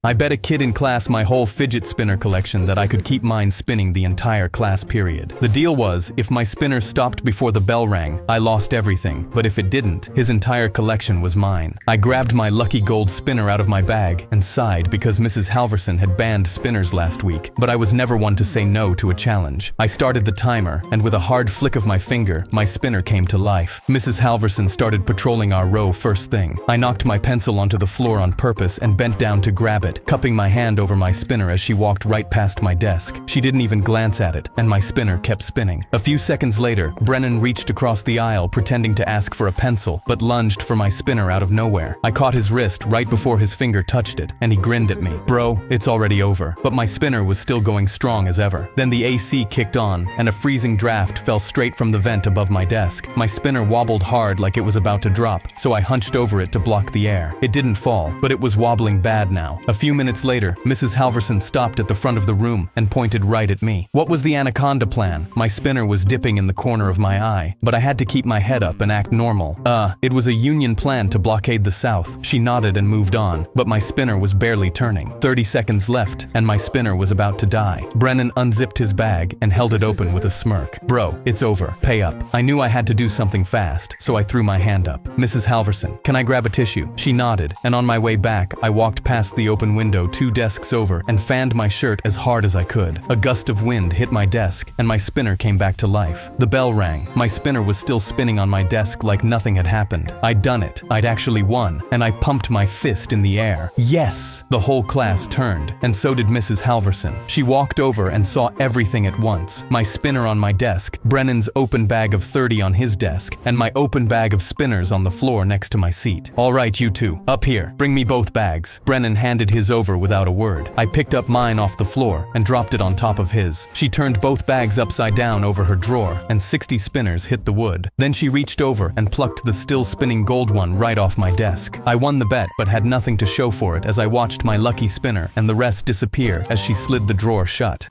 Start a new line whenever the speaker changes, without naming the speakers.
I bet a kid in class my whole fidget spinner collection that I could keep mine spinning the entire class period. The deal was, if my spinner stopped before the bell rang, I lost everything, but if it didn't, his entire collection was mine. I grabbed my lucky gold spinner out of my bag and sighed because Mrs. Halverson had banned spinners last week, but I was never one to say no to a challenge. I started the timer, and with a hard flick of my finger, my spinner came to life. Mrs. Halverson started patrolling our row first thing. I knocked my pencil onto the floor on purpose and bent down to grab it, cupping my hand over my spinner as she walked right past my desk. She didn't even glance at it, and my spinner kept spinning. A few seconds later, Brennan reached across the aisle pretending to ask for a pencil, but lunged for my spinner out of nowhere. I caught his wrist right before his finger touched it, and he grinned at me. "Bro, it's already over." But my spinner was still going strong as ever. Then the AC kicked on, and a freezing draft fell straight from the vent above my desk. My spinner wobbled hard like it was about to drop, so I hunched over it to block the air. It didn't fall, but it was wobbling bad now. A few minutes later, Mrs. Halverson stopped at the front of the room and pointed right at me. What was the anaconda plan? My spinner was dipping in the corner of my eye, but I had to keep my head up and act normal. It was a Union plan to blockade the South. She nodded and moved on, but my spinner was barely turning. 30 seconds left, and my spinner was about to die. Brennan unzipped his bag and held it open with a smirk. "Bro, it's over. Pay up." I knew I had to do something fast, so I threw my hand up. "Mrs. Halverson, can I grab a tissue?" She nodded, and on my way back, I walked past the open window 2 desks over and fanned my shirt as hard as I could. A gust of wind hit my desk, and my spinner came back to life. The bell rang. My spinner was still spinning on my desk like nothing had happened. I'd done it. I'd actually won, and I pumped my fist in the air. Yes! The whole class turned, and so did Mrs. Halverson. She walked over and saw everything at once. My spinner on my desk, Brennan's open bag of 30 on his desk, and my open bag of spinners on the floor next to my seat. "All right, you two, up here. Bring me both bags." Brennan handed his over without a word. I picked up mine off the floor and dropped it on top of his. She turned both bags upside down over her drawer, and 60 spinners hit the wood. Then she reached over and plucked the still spinning gold one right off my desk. I won the bet, but had nothing to show for it as I watched my lucky spinner and the rest disappear as she slid the drawer shut.